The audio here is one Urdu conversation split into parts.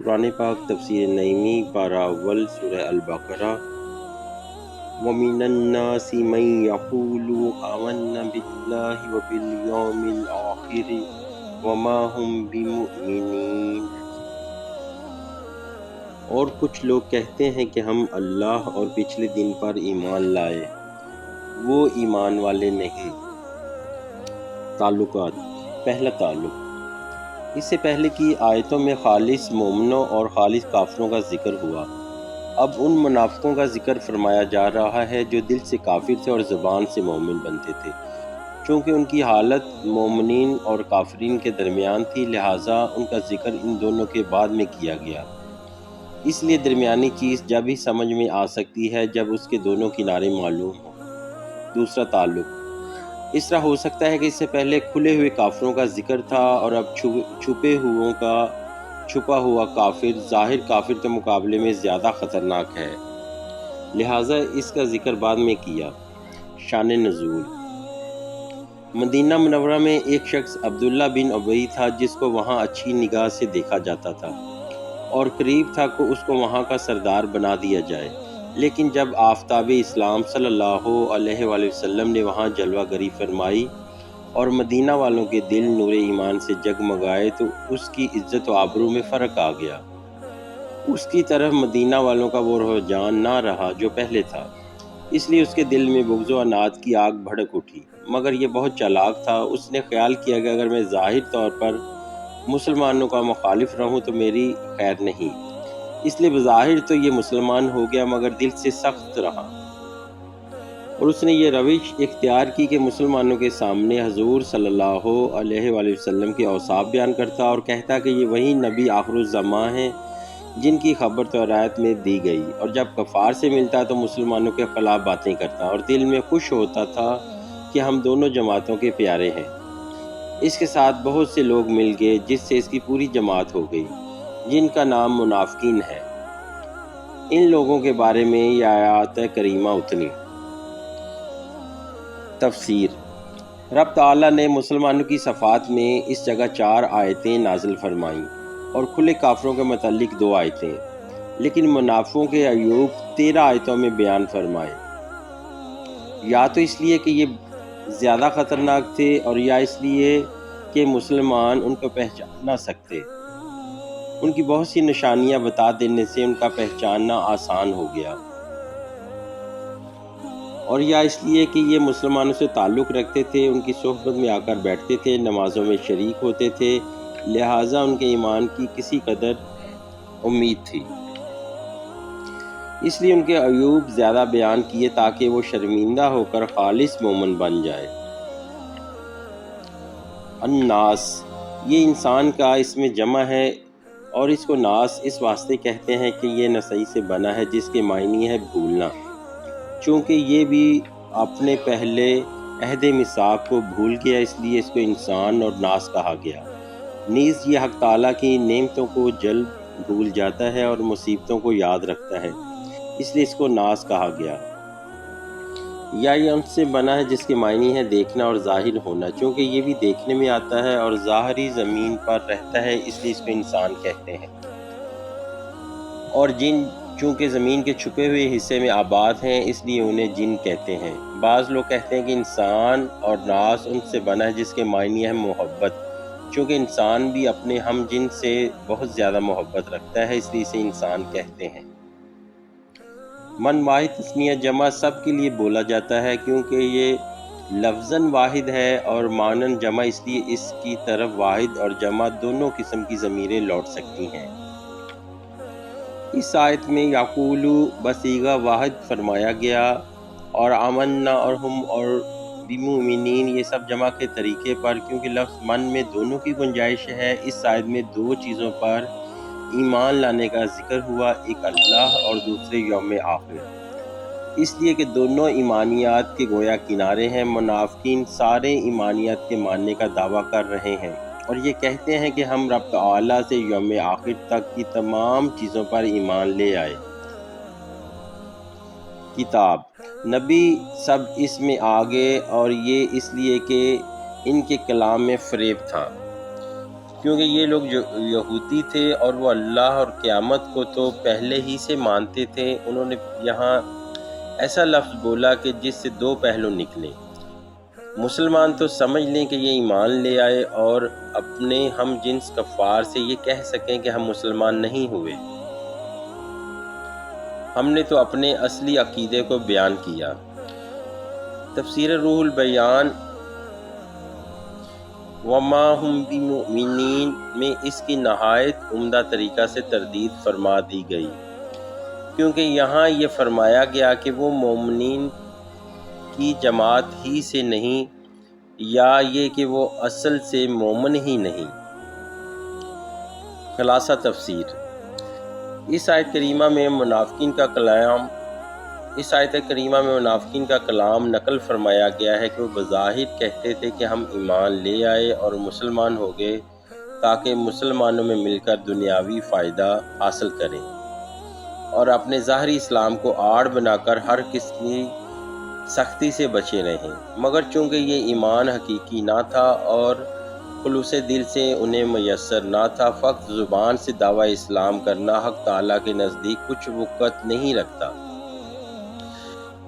قرآن پاک تفسیر نعیمی پارہ اول سورہ البقرہ۔ وَمِنَ النَّاسِ مَن يَقُولُ آمَنَّا بِاللَّهِ وَبِالْيَوْمِ الْآخِرِ وَمَا هُم بِمُؤْمِنِينَ۔ اور کچھ لوگ کہتے ہیں کہ ہم اللہ اور پچھلے دن پر ایمان لائے، وہ ایمان والے نہیں۔ تعلقات۔ پہلا تعلق، اس سے پہلے کی آیتوں میں خالص مومنوں اور خالص کافروں کا ذکر ہوا۔ اب ان منافقوں کا ذکر فرمایا جا رہا ہے جو دل سے کافر تھے اور زبان سے مومن بنتے تھے۔ چونکہ ان کی حالت مومنین اور کافرین کے درمیان تھی، لہٰذا ان کا ذکر ان دونوں کے بعد میں کیا گیا۔ اس لیے درمیانی چیز جب ہی سمجھ میں آ سکتی ہے جب اس کے دونوں کنارے معلوم ہوں۔ دوسرا تعلق، اس طرح ہو سکتا ہے کہ اس سے پہلے کھلے ہوئے کافروں کا ذکر تھا اور اب چھپا ہوا کافر ظاہر کافر کے مقابلے میں زیادہ خطرناک ہے، لہٰذا اس کا ذکر بعد میں کیا۔ شان نزول، مدینہ منورہ میں ایک شخص عبداللہ بن ابی تھا جس کو وہاں اچھی نگاہ سے دیکھا جاتا تھا اور قریب تھا کہ اس کو وہاں کا سردار بنا دیا جائے، لیکن جب آفتاب اسلام صلی اللہ علیہ وآلہ وسلم نے وہاں جلوہ گری فرمائی اور مدینہ والوں کے دل نور ایمان سے جگمگائے تو اس کی عزت و آبرو میں فرق آ گیا۔ اس کی طرف مدینہ والوں کا وہ رجحان نہ رہا جو پہلے تھا، اس لیے اس کے دل میں بغض و عناد کی آگ بھڑک اٹھی، مگر یہ بہت چالاک تھا۔ اس نے خیال کیا کہ اگر میں ظاہر طور پر مسلمانوں کا مخالف رہوں تو میری خیر نہیں، اس لیے بظاہر تو یہ مسلمان ہو گیا مگر دل سے سخت رہا، اور اس نے یہ روش اختیار کی کہ مسلمانوں کے سامنے حضور صلی اللہ علیہ وآلہ وسلم کے اوصاف بیان کرتا اور کہتا کہ یہ وہی نبی آخر الزماں ہیں جن کی خبر تورات میں دی گئی، اور جب کفار سے ملتا تو مسلمانوں کے خلاف باتیں کرتا اور دل میں خوش ہوتا تھا کہ ہم دونوں جماعتوں کے پیارے ہیں۔ اس کے ساتھ بہت سے لوگ مل گئے جس سے اس کی پوری جماعت ہو گئی، جن کا نام منافقین ہے۔ ان لوگوں کے بارے میں یہ آیات کریمہ اتری۔ تفسیر، رب تعالیٰ نے مسلمانوں کی صفات میں اس جگہ 4 آیتیں نازل فرمائیں اور کھلے کافروں کے متعلق 2 آیتیں، لیکن منافقوں کے عیوب 13 آیتوں میں بیان فرمائے، یا تو اس لیے کہ یہ زیادہ خطرناک تھے اور یا اس لیے کہ مسلمان ان کو پہچان نہ سکتے۔ ان کی بہت سی نشانیاں بتا دینے سے ان کا پہچاننا آسان ہو گیا، اور یا اس لیے کہ یہ مسلمانوں سے تعلق رکھتے تھے، ان کی صحبت میں آ کر بیٹھتے تھے، نمازوں میں شریک ہوتے تھے، لہٰذا ان کے ایمان کی کسی قدر امید تھی۔ اس لیے ان کے عیوب زیادہ بیان کیے تاکہ وہ شرمندہ ہو کر خالص مومن بن جائے۔ الناس، یہ انسان کا اس میں جمع ہے اور اس کو ناس اس واسطے کہتے ہیں کہ یہ نسائی سے بنا ہے جس کے معنی ہے بھولنا، چونکہ یہ بھی اپنے پہلے عہد میثاق کو بھول گیا، اس لیے اس کو انسان اور ناس کہا گیا۔ نیز یہ حق تعالیٰ کی نعمتوں کو جلد بھول جاتا ہے اور مصیبتوں کو یاد رکھتا ہے، اس لیے اس کو ناس کہا گیا۔ یا یہ ان سے بنا ہے جس کے معنی ہے دیکھنا اور ظاہر ہونا، چونکہ یہ بھی دیکھنے میں آتا ہے اور ظاہری زمین پر رہتا ہے، اس لیے اس کو انسان کہتے ہیں۔ اور جن چونکہ زمین کے چھپے ہوئے حصے میں آباد ہیں اس لیے انہیں جن کہتے ہیں۔ بعض لوگ کہتے ہیں کہ انسان اور ناس ان سے بنا ہے جس کے معنی ہے محبت، چونکہ انسان بھی اپنے ہم جن سے بہت زیادہ محبت رکھتا ہے، اس لیے اسے انسان کہتے ہیں۔ من واحد تثنیہ جمع سب کے لیے بولا جاتا ہے کیونکہ یہ لفظاً واحد ہے، اور معناً جمع اس لیے اس کی طرف واحد اور جمع دونوں قسم کی ضمیریں لوٹ سکتی ہیں۔ اس آیت میں یقولو بصیغہ واحد فرمایا گیا، اور آمنا اور ہم اور بمؤمنین یہ سب جمع کے طریقے پر، کیونکہ لفظ من میں دونوں کی گنجائش ہے۔ اس آیت میں 2 چیزوں پر ایمان لانے کا ذکر ہوا، ایک اللہ اور دوسرے یوم آخر، اس لیے کہ دونوں ایمانیات کے گویا کنارے ہیں۔ منافقین سارے ایمانیات کے ماننے کا دعویٰ کر رہے ہیں اور یہ کہتے ہیں کہ ہم رب تعالیٰ سے یوم آخر تک کی تمام چیزوں پر ایمان لے آئے۔ کتاب، نبی سب اس میں آگے، اور یہ اس لیے کہ ان کے کلام میں فریب تھا۔ کیونکہ یہ لوگ جو یہودی تھے اور وہ اللہ اور قیامت کو تو پہلے ہی سے مانتے تھے، انہوں نے یہاں ایسا لفظ بولا کہ جس سے دو پہلو نکلے۔ مسلمان تو سمجھ لیں کہ یہ ایمان لے آئے اور اپنے ہم جنس کفار سے یہ کہہ سکیں کہ ہم مسلمان نہیں ہوئے، ہم نے تو اپنے اصلی عقیدے کو بیان کیا۔ تفسیر روح البیان وما ہم بمؤمنین میں اس کی نہایت عمدہ طریقہ سے تردید فرما دی گئی، کیونکہ یہاں یہ فرمایا گیا کہ وہ مومنین کی جماعت ہی سے نہیں، یا یہ کہ وہ اصل سے مومن ہی نہیں۔ خلاصہ تفسیر: اس آیت کریمہ میں منافقین کا کلام نقل فرمایا گیا ہے کہ وہ بظاہر کہتے تھے کہ ہم ایمان لے آئے اور مسلمان ہو گئے تاکہ مسلمانوں میں مل کر دنیاوی فائدہ حاصل کریں، اور اپنے ظاہری اسلام کو آڑ بنا کر ہر قسم کی سختی سے بچے رہیں، مگر چونکہ یہ ایمان حقیقی نہ تھا اور خلوص دل سے انہیں میسر نہ تھا، فقط زبان سے دعوی اسلام کرنا حق تعالیٰ کے نزدیک کچھ وقت نہیں رکھتا۔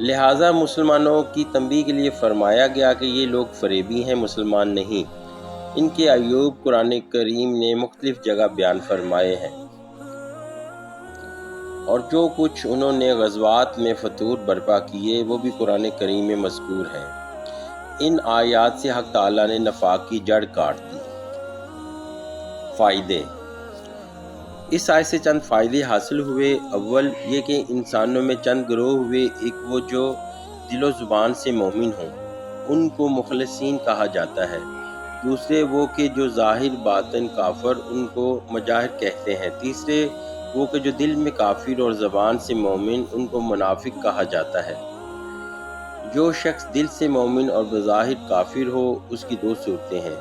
لہٰذا مسلمانوں کی تنبیہ کے لیے فرمایا گیا کہ یہ لوگ فریبی ہیں، مسلمان نہیں۔ ان کے عیوب قرآن کریم نے مختلف جگہ بیان فرمائے ہیں، اور جو کچھ انہوں نے غزوات میں فتور برپا کیے وہ بھی قرآن کریم میں مذکور ہیں۔ ان آیات سے حق تعالیٰ نے نفاق کی جڑ کاٹ دی۔ فائدے: اس آیت سے چند فائدے حاصل ہوئے۔ اول یہ کہ انسانوں میں چند گروہ ہوئے، ایک وہ جو دل و زبان سے مومن ہوں، ان کو مخلصین کہا جاتا ہے۔ دوسرے وہ کہ جو ظاہر باطن کافر، ان کو مجاہر کہتے ہیں۔ تیسرے وہ کہ جو دل میں کافر اور زبان سے مومن، ان کو منافق کہا جاتا ہے۔ جو شخص دل سے مومن اور بظاہر کافر ہو، اس کی دو صورتیں ہیں۔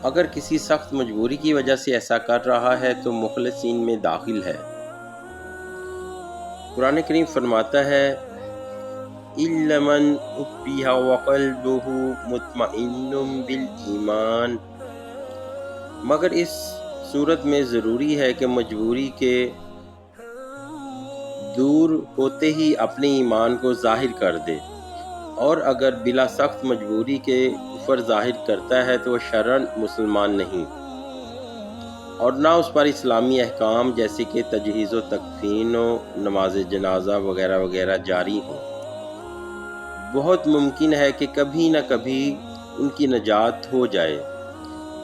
اگر کسی سخت مجبوری کی وجہ سے ایسا کر رہا ہے تو مخلصین میں داخل ہے۔ قرآن کریم فرماتا ہے إِلَّا مَنْ أُكْرِهَ وَقَلْبُهُ مُطْمَئِنٌّ بِالْإِيمَانِ، مگر اس صورت میں ضروری ہے کہ مجبوری کے دور ہوتے ہی اپنے ایمان کو ظاہر کر دے، اور اگر بلا سخت مجبوری کے کفر ظاہر کرتا ہے تو وہ شرعاً مسلمان نہیں، اور نہ اس پر اسلامی احکام جیسے کہ تجہیز و تکفین و نماز جنازہ وغیرہ وغیرہ جاری ہوں۔ بہت ممکن ہے کہ کبھی نہ کبھی ان کی نجات ہو جائے۔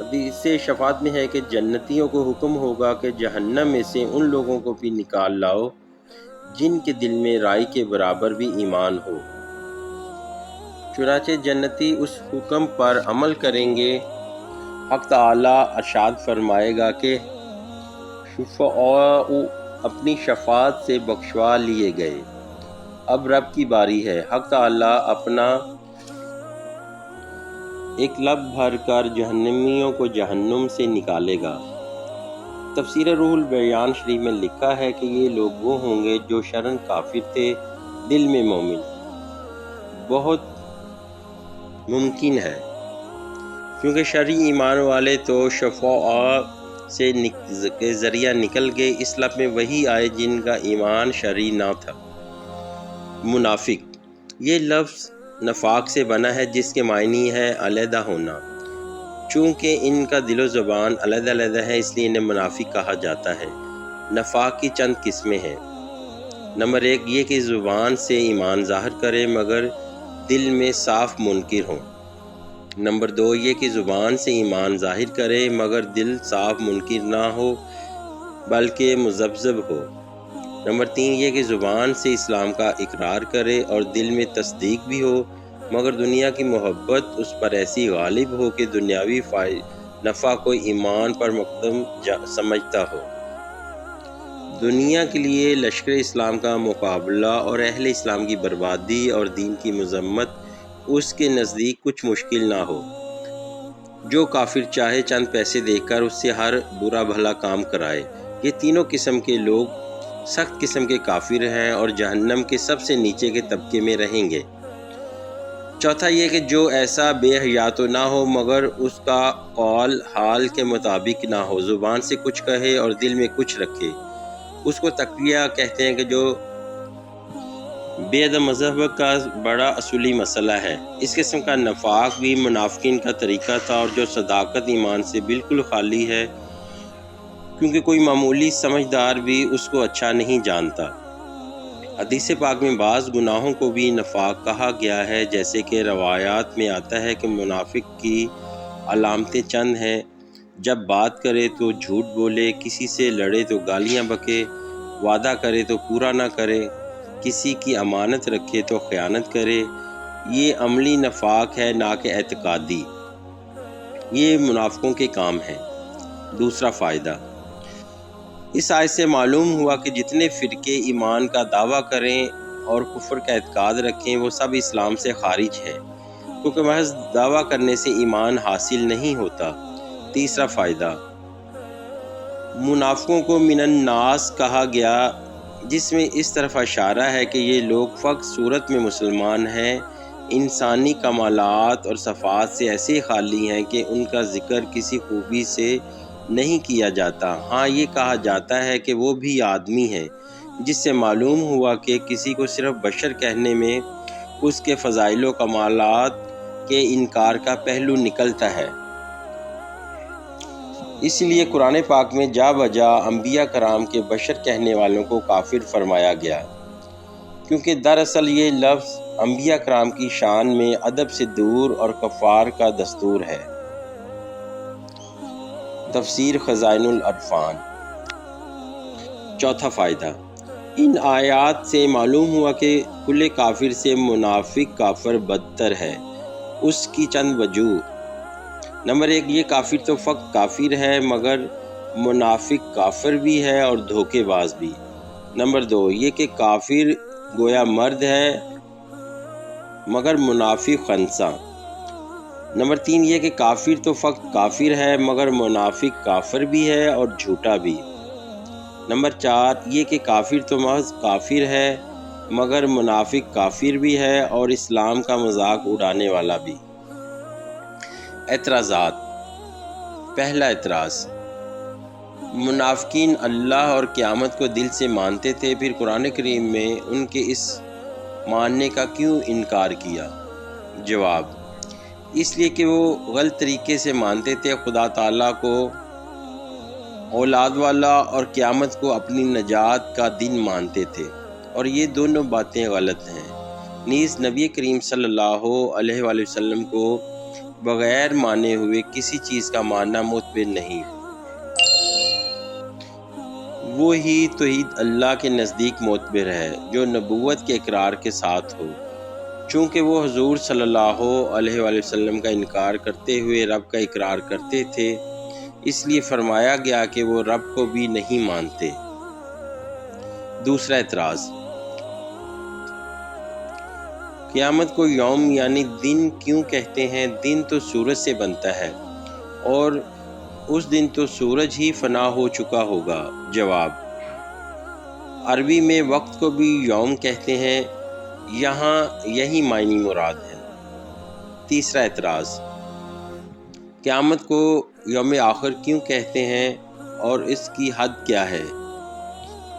حدیث شفاعت میں ہے کہ جنتیوں کو حکم ہوگا کہ جہنم میں سے ان لوگوں کو بھی نکال لاؤ جن کے دل میں رائی کے برابر بھی ایمان ہو۔ چنانچہ جنتی اس حکم پر عمل کریں گے۔ حق تعالیٰ ارشاد فرمائے گا کہ شفعاء اپنی شفاعت سے بخشوا لیے گئے، اب رب کی باری ہے۔ حق تعالیٰ اپنا ایک لب بھر کر جہنمیوں کو جہنم سے نکالے گا۔ تفسیر روح البیان شریف میں لکھا ہے کہ یہ لوگ وہ ہوں گے جو شرعاً کافر تھے، دل میں مومن۔ بہت ممکن ہے، کیونکہ شرعی ایمان والے تو شفعاء سے کے ذریعہ نکل گئے۔ اس لفظ میں وہی آئے جن کا ایمان شرعی نہ تھا۔ منافق، یہ لفظ نفاق سے بنا ہے جس کے معنی ہے علیحدہ ہونا۔ چونکہ ان کا دل و زبان علیحدہ علیحدہ ہے اس لیے انہیں منافق کہا جاتا ہے۔ نفاق کی چند قسمیں ہیں۔ نمبر ایک یہ کہ زبان سے ایمان ظاہر کرے مگر دل میں صاف منکر ہوں۔ نمبر دو یہ کہ زبان سے ایمان ظاہر کرے مگر دل صاف منکر نہ ہو بلکہ مذبذب ہو۔ نمبر تین یہ کہ زبان سے اسلام کا اقرار کرے اور دل میں تصدیق بھی ہو مگر دنیا کی محبت اس پر ایسی غالب ہو کہ دنیاوی نفع کو ایمان پر مقدم سمجھتا ہو۔ دنیا کے لیے لشکر اسلام کا مقابلہ اور اہل اسلام کی بربادی اور دین کی مذمت اس کے نزدیک کچھ مشکل نہ ہو۔ جو کافر چاہے چند پیسے دے کر اس سے ہر برا بھلا کام کرائے۔ یہ تینوں قسم کے لوگ سخت قسم کے کافر ہیں اور جہنم کے سب سے نیچے کے طبقے میں رہیں گے۔ چوتھا یہ کہ جو ایسا بے حیا تو نہ ہو مگر اس کا قول حال کے مطابق نہ ہو، زبان سے کچھ کہے اور دل میں کچھ رکھے، اس کو تقیہ کہتے ہیں، کہ جو بے ادب مذہب کا بڑا اصولی مسئلہ ہے۔ اس قسم کا نفاق بھی منافقین کا طریقہ تھا، اور جو صداقت ایمان سے بالکل خالی ہے، کیونکہ کوئی معمولی سمجھدار بھی اس کو اچھا نہیں جانتا۔ حدیث پاک میں بعض گناہوں کو بھی نفاق کہا گیا ہے، جیسے کہ روایات میں آتا ہے کہ منافق کی علامتیں چند ہیں: جب بات کرے تو جھوٹ بولے، کسی سے لڑے تو گالیاں بکے، وعدہ کرے تو پورا نہ کرے، کسی کی امانت رکھے تو خیانت کرے۔ یہ عملی نفاق ہے، نہ کہ اعتقادی۔ یہ منافقوں کے کام ہیں۔ دوسرا فائدہ، اس آیت سے معلوم ہوا کہ جتنے فرقے ایمان کا دعویٰ کریں اور کفر کا اعتقاد رکھیں، وہ سب اسلام سے خارج ہیں، کیونکہ محض دعویٰ کرنے سے ایمان حاصل نہیں ہوتا۔ تیسرا فائدہ، منافقوں کو من الناس کہا گیا، جس میں اس طرف اشارہ ہے کہ یہ لوگ فقط صورت میں مسلمان ہیں، انسانی کمالات اور صفات سے ایسے خالی ہیں کہ ان کا ذکر کسی خوبی سے نہیں کیا جاتا۔ ہاں، یہ کہا جاتا ہے کہ وہ بھی آدمی ہیں، جس سے معلوم ہوا کہ کسی کو صرف بشر کہنے میں اس کے فضائل و کمالات کے انکار کا پہلو نکلتا ہے۔ اس لیے قرآن پاک میں جا بجا انبیاء کرام کے بشر کہنے والوں کو کافر فرمایا گیا، کیونکہ دراصل یہ لفظ انبیاء کرام کی شان میں ادب سے دور اور کفار کا دستور ہے۔ تفسیر خزائن العرفان۔ چوتھا فائدہ، ان آیات سے معلوم ہوا کہ کل کافر سے منافق کافر بدتر ہے۔ اس کی چند وجوہ: نمبر 1، یہ کافر تو فقط کافر ہے، مگر منافق کافر بھی ہے اور دھوکے باز بھی۔ نمبر 2، یہ کہ کافر گویا مرد ہے مگر منافق خنثی۔ نمبر 3، یہ کہ کافر تو فقط کافر ہے، مگر منافق کافر بھی ہے اور جھوٹا بھی۔ نمبر 4، یہ کہ کافر تو محض کافر ہے، مگر منافق کافر بھی ہے اور اسلام کا مذاق اڑانے والا بھی۔ اعتراضات۔ پہلا اعتراض، منافقین اللہ اور قیامت کو دل سے مانتے تھے، پھر قرآن کریم میں ان کے اس ماننے کا کیوں انکار کیا؟ جواب، اس لیے کہ وہ غلط طریقے سے مانتے تھے۔ خدا تعالیٰ کو اولاد والا اور قیامت کو اپنی نجات کا دن مانتے تھے، اور یہ دونوں باتیں غلط ہیں۔ نیز نبی کریم صلی اللہ علیہ وآلہ وسلم کو بغیر مانے ہوئے کسی چیز کا ماننا معتبر نہیں۔ وہی توحید اللہ کے نزدیک معتبر ہے جو نبوت کے اقرار کے ساتھ ہو۔ چونکہ وہ حضور صلی اللہ علیہ وآلہ وسلم کا انکار کرتے ہوئے رب کا اقرار کرتے تھے، اس لیے فرمایا گیا کہ وہ رب کو بھی نہیں مانتے۔ دوسرا اعتراض، قیامت کو یوم یعنی دن کیوں کہتے ہیں؟ دن تو سورج سے بنتا ہے، اور اس دن تو سورج ہی فنا ہو چکا ہوگا۔ جواب، عربی میں وقت کو بھی یوم کہتے ہیں، یہاں یہی معنی مراد ہے۔ تیسرا اعتراض، قیامت کو یوم آخر کیوں کہتے ہیں اور اس کی حد کیا ہے؟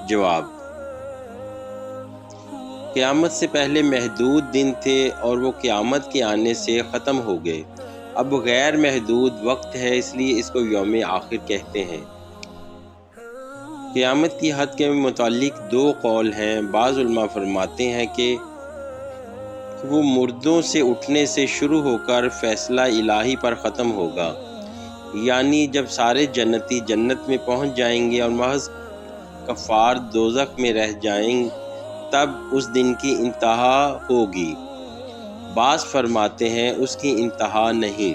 جواب، قیامت سے پہلے محدود دن تھے اور وہ قیامت کے آنے سے ختم ہو گئے۔ اب غیر محدود وقت ہے، اس لیے اس کو یوم آخر کہتے ہیں۔ قیامت کی حد کے متعلق دو قول ہیں۔ بعض علماء فرماتے ہیں کہ وہ مردوں سے اٹھنے سے شروع ہو کر فیصلہ الہی پر ختم ہوگا، یعنی جب سارے جنتی جنت میں پہنچ جائیں گے اور محض کفار دوزخ میں رہ جائیں، تب اس دن کی انتہا ہوگی۔ بعض فرماتے ہیں اس کی انتہا نہیں،